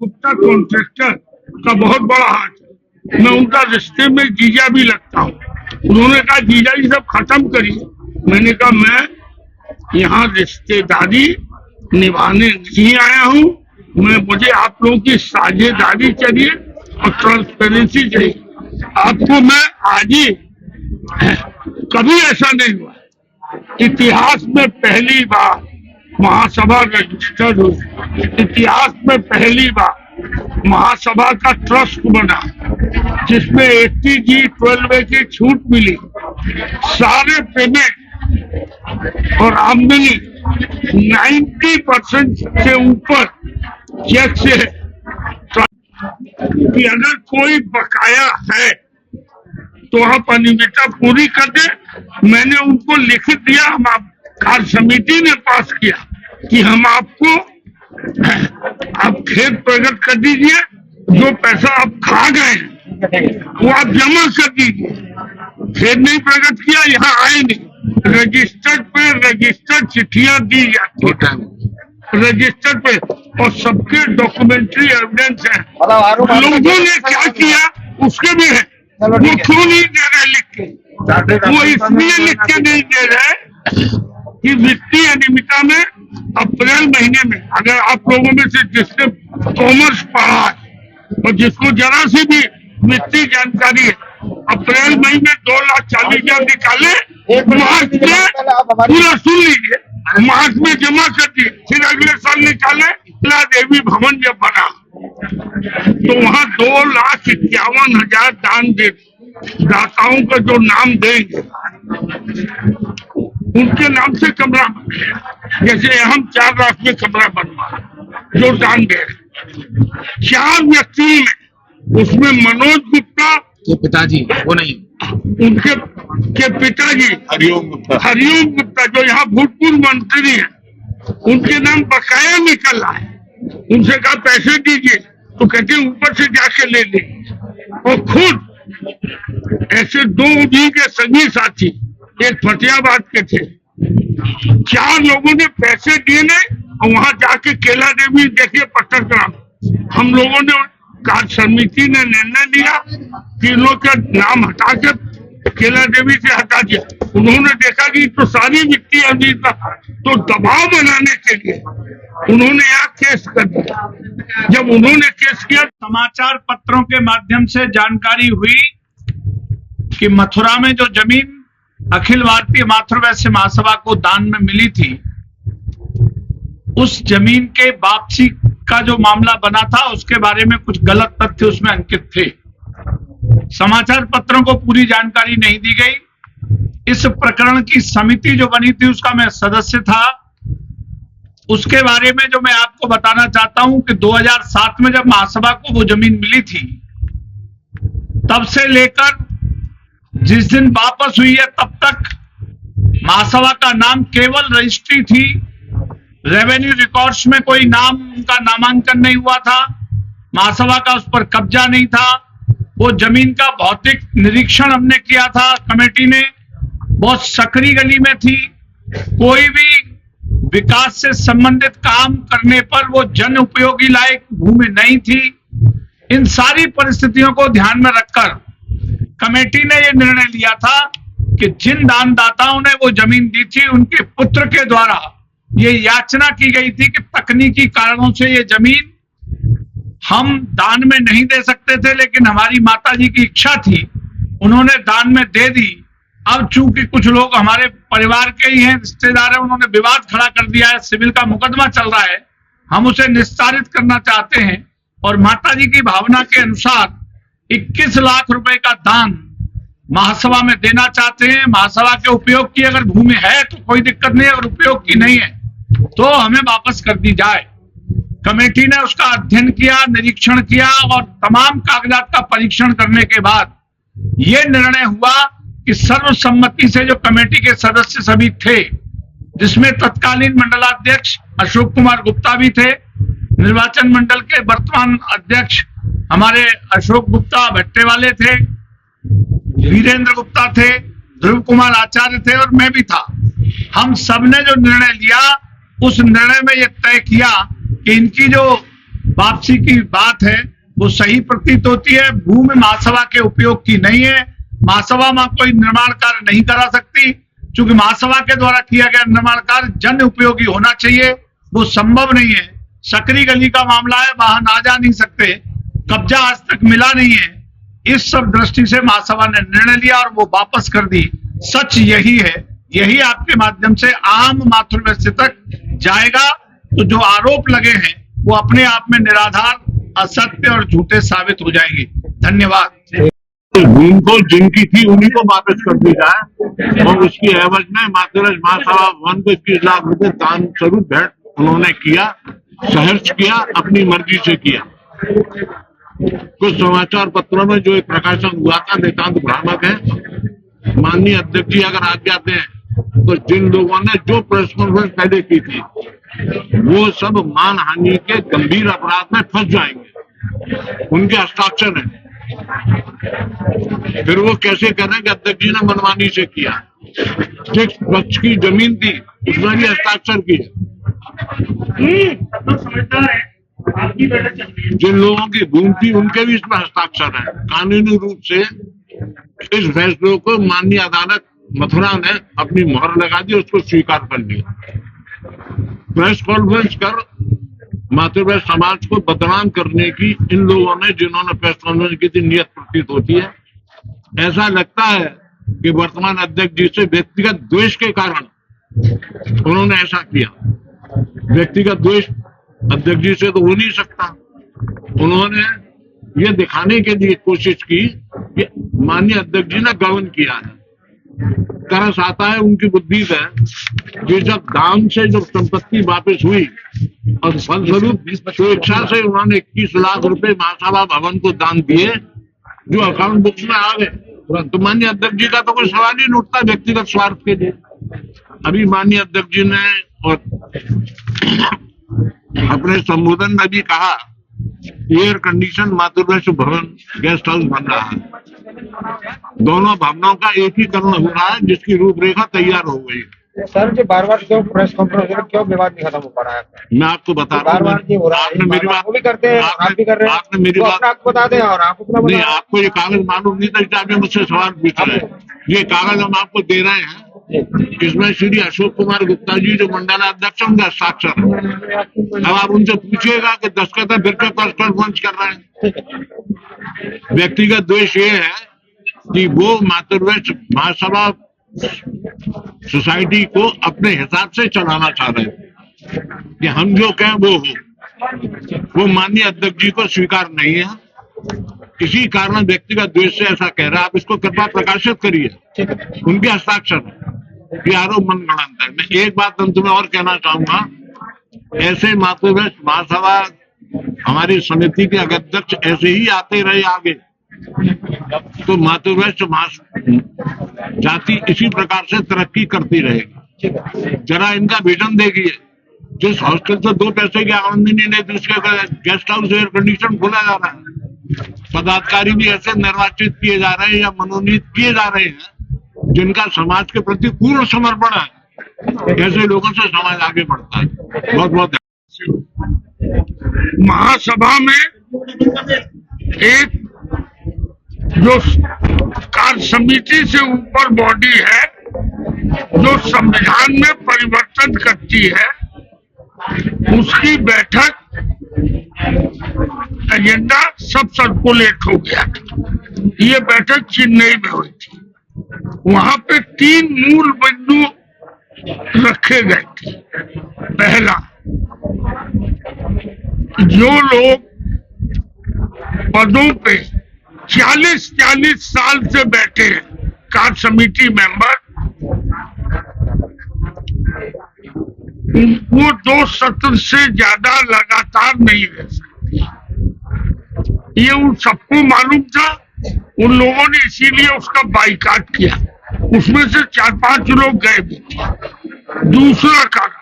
Gupta contractor का बहुत बड़ा हाथ है। मैं उनका रिश्ते में जीजा भी लगता हूँ। उन्होंने कहा जीजा जी सब खत्म करिए। मैंने कहा मैं यहाँ रिश्तेदारी निभाने नहीं आया हूँ, मुझे आप लोगों की साझेदारी चाहिए और ट्रांसपेरेंसी चाहिए। आपको मैं आज ही, कभी ऐसा नहीं हुआ, इतिहास में पहली बार महासभा रजिस्टर्ड हुई, इतिहास में पहली बार महासभा का ट्रस्ट बना जिसमें 80G 12A की छूट मिली। सारे पेमेंट और आमदनी 90% से ऊपर चेक से, कि अगर कोई बकाया है तो आप अनियमितता पूरी कर दे। मैंने उनको लिखित दिया, हम कार्य समिति ने पास किया कि हम आपको, आप खेद प्रकट कर दीजिए, जो पैसा आप खा गए वो आप जमा कर दीजिए। खेद नहीं प्रकट किया, यहाँ आए नहीं। रजिस्टर्ड पे रजिस्टर्ड चिट्ठियां दी जाती है, रजिस्टर्ड पे, और सबके डॉक्यूमेंट्री एविडेंस है। लोगों ने क्या किया उसके भी है। वो क्यों नहीं दे रहे लिख के? वो इसलिए लिख के नहीं दे रहे कि वित्तीय अनियमितता में अप्रैल महीने में, अगर आप लोगों में से जिसने कॉमर्स पढ़ा है और जिसको जरा सी भी वित्तीय जानकारी है, अप्रैल महीने में 2,40,000 निकाले, मार्च में पूरा सुन लीजिए, मार्च में जमा कर दिए, फिर अगले साल निकाले। देवी भवन जब बना तो वहाँ 2,51,000 दान दे, दाताओं का जो नाम देंगे उनके नाम से कमरा बने। जैसे हम 4 लाख में कमरा बनवा जो दान दे रहे, 4 व्यक्तियों में, उसमें मनोज गुप्ता के पिताजी, वो नहीं, उनके के पिताजी हरिओम गुप्ता जो यहाँ भूतपूर्व मंत्री हैं, उनके नाम बकाया निकल रहा है। उनसे कहा पैसे दीजिए, तो कहते ऊपर से जाके ले लीजिए। और खुद ऐसे 2 भी के संगी साथी, एक फतेहाबाद के थे, 4 लोगों ने पैसे दिए नहीं, और वहां जाके केला देवी देखिए पट्टरग्राम, हम लोगों ने, कार्य समिति ने निर्णय लिया कि इन लोग का नाम हटा के केला देवी से हटा दिया। उन्होंने देखा कि तो सारी वित्तीय अनियमितता, तो दबाव बनाने के लिए उन्होंने यहाँ केस कर दिया। जब उन्होंने केस किया, समाचार पत्रों के माध्यम से जानकारी हुई कि मथुरा में जो जमीन अखिल भारतीय मातृवैश्य महासभा को दान में मिली थी, उस जमीन के वापसी का जो मामला बना था, उसके बारे में कुछ गलत तथ्य उसमें अंकित थे। समाचार पत्रों को पूरी जानकारी नहीं दी गई। इस प्रकरण की समिति जो बनी थी उसका मैं सदस्य था। उसके बारे में जो मैं आपको बताना चाहता हूं कि 2007 में जब महासभा को वो जमीन मिली थी, तब से लेकर जिस दिन वापस हुई है तब तक महासभा का नाम केवल रजिस्ट्री थी। रेवेन्यू रिकॉर्ड्स में कोई नाम का नामांकन नहीं हुआ था। महासभा का उस पर कब्जा नहीं था। वो जमीन का भौतिक निरीक्षण हमने किया था, कमेटी ने, बहुत सकरी गली में थी। कोई भी विकास से संबंधित काम करने पर वो जन उपयोगी लायक भूमि नहीं थी। इन सारी परिस्थितियों को ध्यान में रखकर कमेटी ने ये निर्णय लिया था कि जिन दानदाताओं ने वो जमीन दी थी, उनके पुत्र के द्वारा ये याचना की गई थी कि तकनीकी कारणों से ये जमीन हम दान में नहीं दे सकते थे, लेकिन हमारी माताजी की इच्छा थी, उन्होंने दान में दे दी। अब चूंकि कुछ लोग हमारे परिवार के ही हैं, रिश्तेदार हैं, उन्होंने विवाद खड़ा कर दिया है, सिविल का मुकदमा चल रहा है, हम उसे निस्तारित करना चाहते हैं और माताजी की भावना के अनुसार 21 लाख रुपए का दान महासभा में देना चाहते हैं। महासभा के उपयोग की अगर भूमि है तो कोई दिक्कत नहीं है, अगर उपयोग की नहीं है तो हमें वापस कर दी जाए। कमेटी ने उसका अध्ययन किया, निरीक्षण किया और तमाम कागजात का परीक्षण करने के बाद यह निर्णय हुआ कि सर्वसम्मति से जो कमेटी के सदस्य सभी थे, जिसमें तत्कालीन मंडलाध्यक्ष अशोक कुमार गुप्ता भी थे, निर्वाचन मंडल के वर्तमान अध्यक्ष हमारे अशोक गुप्ता भट्टेवाले थे, वीरेंद्र गुप्ता थे, ध्रुव कुमार आचार्य थे और मैं भी था। हम सब ने जो निर्णय लिया, उस निर्णय में यह तय किया कि इनकी जो वापसी की बात है वो सही प्रतीत होती है। भूमि महासभा के उपयोग की नहीं है। महासभा में कोई निर्माण कार्य नहीं करा सकती, क्योंकि महासभा के द्वारा किया गया निर्माण कार्य जन उपयोगी होना चाहिए, वो संभव नहीं है। सकरी गली का मामला है, वाहन आ जा नहीं सकते, कब्जा आज तक मिला नहीं है। इस सब दृष्टि से महासभा ने निर्णय लिया और वो वापस कर दी। सच यही है, यही आपके माध्यम से आम मातृवैश्य तक जाएगा। तो जो आरोप लगे हैं वो अपने आप में निराधार, असत्य और झूठे साबित हो जाएंगे। धन्यवाद। भूमि को जिनकी थी उन्हीं को वापस कर दी जाए और उसकी एवज में मातृवैश्य महासभा भवन को 21 लाख रुपए दान स्वरूप भेंट उन्होंने किया, सहर्ष किया, अपनी मर्जी से किया। कुछ समाचार पत्रों में जो एक प्रकाशन हुआ था नितांत भ्रामक है। माननीय अध्यक्ष जी अगर आज्ञा दें तो जिन लोगों ने जो प्रेस कॉन्फ्रेंस पहले की थी वो सब मानहानि के गंभीर अपराध में फंस जाएंगे। उनके हस्ताक्षर हैं। फिर वो कैसे कर रहे हैं कि अध्यक्ष जी ने मनमानी से किया। 6 पक्ष की जमीन थी, उसमें भी हस्ताक्षर किए। जिन लोगों की भूमि थी उनके भी इसमें हस्ताक्षर है। कानूनी रूप से इस फैसले को माननीय अदालत मथुरा ने अपनी मोहर लगा दी, उसको स्वीकार कर लिया। प्रेस कॉन्फ्रेंस कर मातृवैश्य समाज को बदनाम करने की इन लोगों ने, जिन्होंने प्रेस कॉन्फ्रेंस की थी, नियत प्रतीत होती है। ऐसा लगता है कि वर्तमान अध्यक्ष जी से व्यक्तिगत द्वेष के कारण उन्होंने ऐसा किया। व्यक्तिगत द्वेष अध्यक्ष जी से तो हो नहीं सकता। उन्होंने ये दिखाने के लिए कोशिश की कि माननीय अध्यक्ष जी ने गबन किया है। तरस आता है उनकी बुद्धि से कि जब दान से जब संपत्ति वापस हुई और फलस्वरूप स्वेच्छा से उन्होंने 21 लाख रुपए महासभा भवन को दान दिए जो अकाउंट बुक्स में आ गए, तो माननीय अध्यक्ष जी का तो कोई सवाल ही नहीं उठता व्यक्तिगत स्वार्थ के लिए। अभी माननीय अध्यक्ष जी ने और अपने संबोधन में भी कहा एयर कंडीशन मातृवैश्य भवन गेस्ट हाउस बन रहा है। दोनों भवनों का एकीकरण हो रहा है जिसकी रूपरेखा तैयार हो गई। सर जी बार बार क्यों प्रेस कॉन्फ्रेंस क्यों विवाद नहीं खत्म हो पा रहा है? मैं आपको बता रहा हूँ, आपने मेरी बात, वो भी करते हैं, आप भी कर रहे हैं, आपने मेरी बात आपको बता दें और आप अपना नहीं, आपको ये कागज मालूम नहीं था इसलिए आपने मुझसे सवाल पूछ रहे हैं। ये कागज हम आपको दे रहे हैं, इसमें श्री अशोक कुमार गुप्ता जी जो मंडलाध्यक्ष उनका हस्ताक्षर है। अब आप उनसे पूछिएगा कि दस्तखत है फिर क्या प्रेस कॉन्फ्रेंस कर रहे हैं। व्यक्तिगत द्वेष ये है कि वो मातृवैश्य महासभा सोसाइटी को अपने हिसाब से चलाना चाह रहे हैं कि हम जो कहें वो हो। वो माननीय अध्यक्ष जी को स्वीकार नहीं है, किसी कारण व्यक्तिगत द्वेष से ऐसा कह रहा है। आप इसको कृपया प्रकाशित करिए, उनके हस्ताक्षर है, ये आरोप मनगढ़ंत है। मैं एक बात अंत में और कहना चाहूंगा, ऐसे मातृवैश्य महासभा हमारी समिति के अध्यक्ष ऐसे ही आते रहे आगे तो मातृवैश्य जाति इसी प्रकार से तरक्की करती रहेगी। जरा इनका विजन देखिए, जिस हॉस्टल से 2 पैसे की आमदनी नहीं दूसरे गेस्ट हाउस एयर कंडीशन खोला जा रहा है। पदाधिकारी भी ऐसे निर्वाचित किए जा रहे हैं या मनोनीत किए जा रहे हैं जिनका समाज के प्रति पूर्ण समर्पण है। ऐसे लोगों से समाज आगे बढ़ता है। बहुत बहुत महासभा में एक जो कार्य समिति से ऊपर बॉडी है जो संविधान में परिवर्तन करती है, उसकी बैठक एजेंडा सब सर्कुलेट हो गया था। ये बैठक चेन्नई में हुई थी। वहां पे 3 मूल बिंदु रखे गए थे। पहला, जो लोग पदों पे 40 साल से बैठे हैं कार्य समिति मेंबर, वो 2 सत्र से ज्यादा लगातार नहीं रह सकते। ये उन सबको मालूम था, उन लोगों ने इसीलिए उसका बाइकाट किया। उसमें से 4-5 लोग गए भी थे। दूसरा कारण,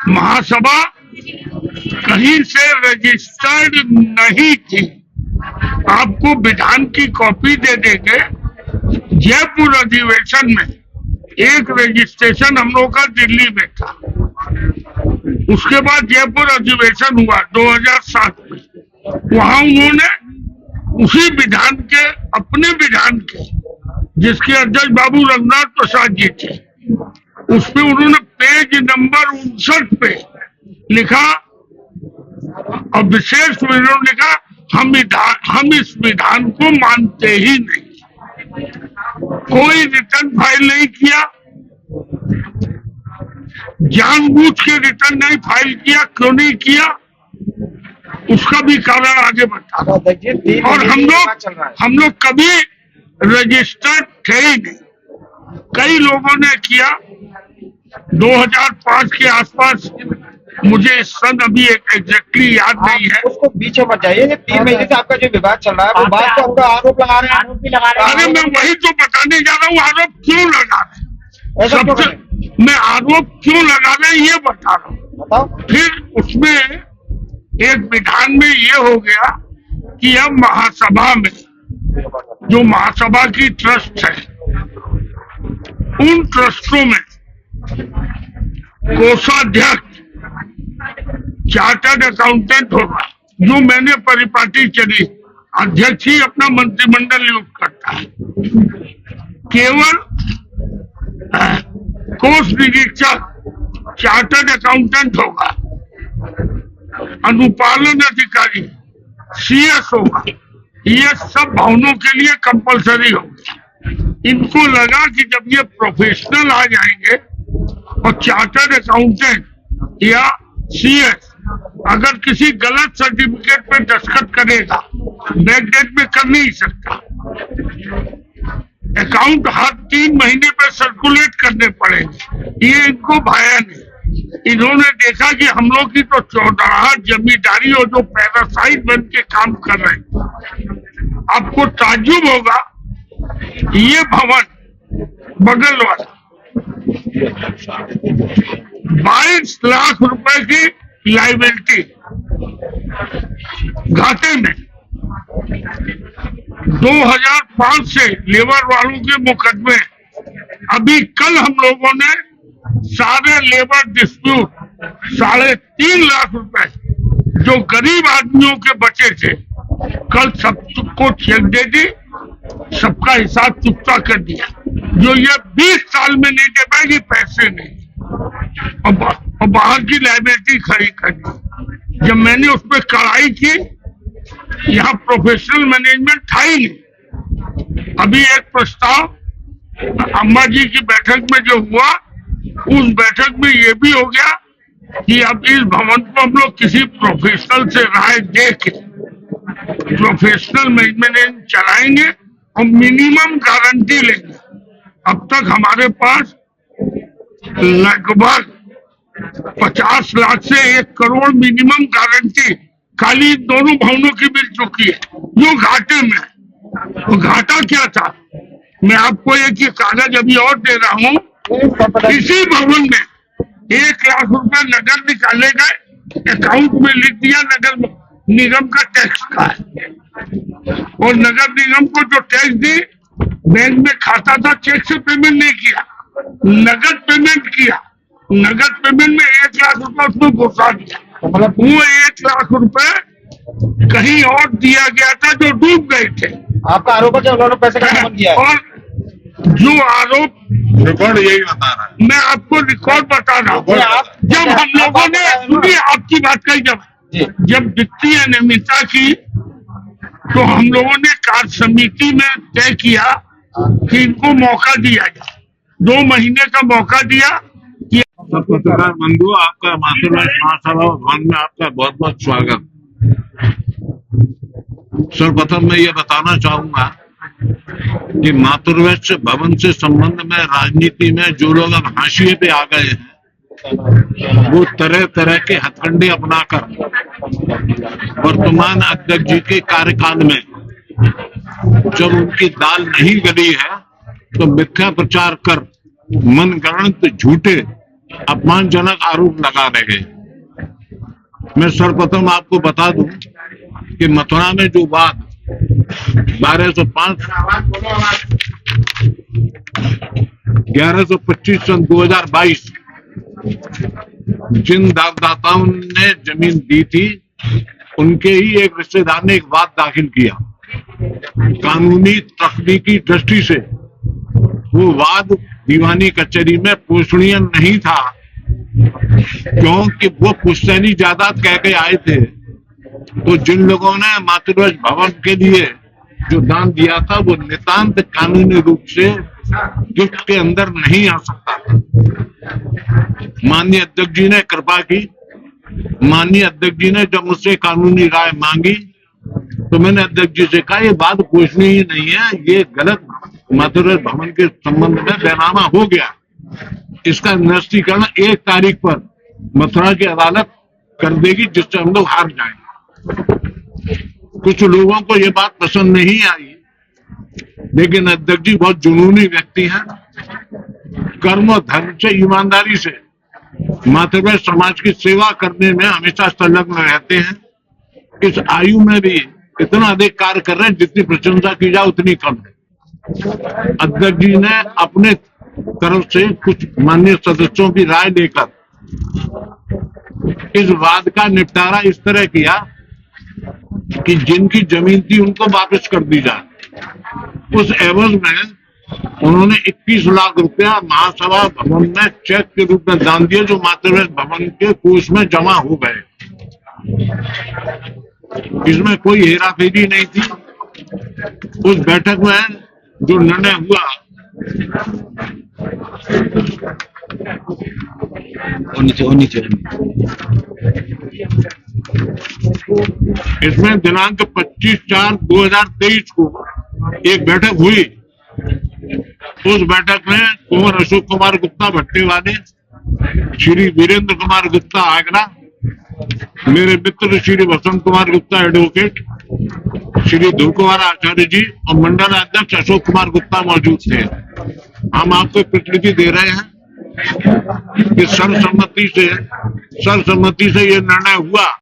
महासभा कहीं से रजिस्टर्ड नहीं थी। आपको विधान की कॉपी दे देंगे। जयपुर अधिवेशन में एक रजिस्ट्रेशन हम लोग का दिल्ली में था, उसके बाद जयपुर अधिवेशन हुआ 2007 में, वहां उन्होंने उसी विधान के, अपने विधान के, जिसके अध्यक्ष बाबू रघुनाथ प्रसाद जी थे, उसमें उन्होंने पेज नंबर 59 पे लिखा और विशेष में उन्होंने लिखा हम इस विधान को मानते ही नहीं। कोई रिटर्न फाइल नहीं किया, जानबूझ के रिटर्न नहीं फाइल किया। क्यों नहीं किया उसका भी कारण आगे बता। और हम लोग कभी रजिस्टर्ड थे ही नहीं। कई लोगों ने किया। 2005 के आसपास, मुझे सन अभी एग्जैक्टली याद नहीं है। उसको बीच में मत जाइए। 3 महीने से आपका जो विवाद चल रहा है, वो बात को आपका आरोप लगा रहे हैं। अरे मैं वही तो बताने जा रहा हूँ, आरोप क्यों लगा रहे हैं। सबसे मैं आरोप क्यों लगा रहे हैं ये बता रहा हूँ। फिर उसमें एक विधान में ये हो गया कि अब महासभा में, जो महासभा की ट्रस्ट है, उन ट्रस्टों में कोषाध्यक्ष चार्टर्ड अकाउंटेंट होगा। जो मैंने परिपाटी चली, अध्यक्ष ही अपना मंत्रिमंडल नियुक्त करता है। केवल कोष निरीक्षक चार्टर्ड अकाउंटेंट होगा। अनुपालन अधिकारी सीएस होगा। ये सब भवनों के लिए कंपलसरी होगा। इनको लगा कि जब ये प्रोफेशनल आ जाएंगे और चार्टर्ड अकाउंटेंट या सीएस अगर किसी गलत सर्टिफिकेट पे दस्तखत करेगा, बैकडेट में कर नहीं सकता। अकाउंट हर 3 महीने पे सर्कुलेट करने पड़ेंगे। ये इनको भाया नहीं। इन्होंने देखा कि हम लोग की तो चौधराहट जमींदारी और जो पैरासाइट बन के काम कर रहे हैं। आपको ताज्जुब होगा, ये भवन बगल वाला 22 लाख रुपए की लाइबिलिटी घाटे में। 2005 से लेबर वालों के मुकदमे। अभी कल हम लोगों ने सारे लेबर डिस्प्यूट 3.5 लाख रुपए जो गरीब आदमियों के बचे थे, कल सबको चेक दे दी, सबका हिसाब चुकता कर दिया। जो ये 20 साल में नहीं दे पाएगी, पैसे नहीं, और बाहर की लाइबिलिटी खड़ी कर दी। जब मैंने उस पर कड़ाई की, यहाँ प्रोफेशनल मैनेजमेंट था ही नहीं। अभी एक प्रस्ताव अम्मा जी की बैठक में जो हुआ, उस बैठक में ये भी हो गया कि अब इस भवन को हम लोग किसी प्रोफेशनल से राय दे के प्रोफेशनल मैनेजमेंट चलाएंगे और मिनिमम गारंटी लेंगे। अब तक हमारे पास लगभग 50 लाख से 1 करोड़ मिनिमम गारंटी खाली दोनों भवनों की मिल चुकी है, जो घाटे में है। तो घाटा क्या था, मैं आपको एक ये कागज अभी और दे रहा हूँ। इसी भवन में 1 लाख रुपए नगद निकाले गए, अकाउंट में लिख दिया नगर निगम का टैक्स का है, और नगर निगम को जो टैक्स दी, बैंक में खाता था, चेक से पेमेंट नहीं किया, नगद पेमेंट किया। नगद पेमेंट में 1 लाख रुपए उसमें घुसा दिया। मतलब वो 1 लाख रुपए कहीं और दिया गया था जो डूब गए थे। आपका आरोप है कि उन्होंने पैसे का गबन किया है। और जो आरोप रिकॉर्ड यही बता रहा है। मैं आपको रिकॉर्ड बता रहा हूँ। जब हम लोगों ने, सुनिए आपकी बात कही, जब वित्तीय अनियमितता की, तो हम लोगों ने कार्य समिति में तय किया कि इनको मौका दिया जाए। 2 महीने का मौका दिया कि पत्रकार बंधु, आपका मातृवंश महासभा भवन में आपका बहुत बहुत स्वागत। सर्वप्रथम मैं ये बताना चाहूंगा कि मातृवंश भवन से संबंध में राजनीति में जो लोग अब हाशिए पे आ गए हैं, वो तरह तरह के हथकंडे अपनाकर वर्तमान अध्यक्ष जी के कार्यकाल में जब उनकी दाल नहीं गली है, तो मिथ्या प्रचार कर मनगढ़ंत झूठे अपमानजनक आरोप लगा रहे हैं। मैं सर्वप्रथम आपको बता दूं कि मथुरा में जो बात 1125 सन 2022 जिन दाताओं ने जमीन दी थी उनके ही एक रिश्तेदार ने एक वाद दाखिल किया। कानूनी तकनीकी दृष्टि से वो वाद दीवानी कचहरी में पोषणीय नहीं था, क्योंकि वो पुश्तैनी जायदाद कह के आए थे। तो जिन लोगों ने मातृवंश भवन के लिए जो दान दिया था वो नितांत कानूनी रूप से गिफ्ट के अंदर नहीं आ सकता था। माननीय अध्यक्ष जी ने कृपा की। माननीय अध्यक्ष जी ने जब मुझसे कानूनी राय मांगी तो मैंने अध्यक्ष जी से कहा ये बात पूछनी ही नहीं है, ये गलत मातृवंश भवन के संबंध में बैनामा हो गया। इसका निरस्तीकरण 1 तारीख पर मथुरा की अदालत कर देगी, जिससे हम लोग हार जाएंगे। कुछ लोगों को ये बात पसंद नहीं आई, लेकिन अध्यक्ष जी बहुत जुनूनी व्यक्ति हैं। कर्म और धर्म से, ईमानदारी से मातृवंश समाज की सेवा करने में हमेशा संलग्न रहते हैं। इस आयु में भी इतना अधिक कार्य कर रहे हैं, जितनी प्रशंसा की जाए उतनी कम है। अध्यक्ष जी ने अपने तरफ से कुछ माननीय सदस्यों की राय लेकर इस वाद का निपटारा इस तरह किया कि जिनकी जमीन थी उनको वापस कर दी जाए। उस एवज में उन्होंने 21 लाख रुपया महासभा भवन में चेक के रूप में दान दिए, जो मातृवंश भवन के कोष में जमा हो गए। इसमें कोई हेराफेरी नहीं थी। उस बैठक में जो निर्णय हुआ इसमें दिनांक 25/4/2023 को एक बैठक हुई। उस बैठक में कुंवर अशोक कुमार गुप्ता भट्टेवाले, श्री वीरेंद्र कुमार गुप्ता आगरा, मेरे मित्र श्री वसंत कुमार गुप्ता एडवोकेट, श्री ध्रुव कुमार आचार्य जी और मंडल अध्यक्ष अशोक कुमार गुप्ता मौजूद थे। हम आपको प्रतिनिधि दे रहे हैं कि सर्वसम्मति से ये निर्णय हुआ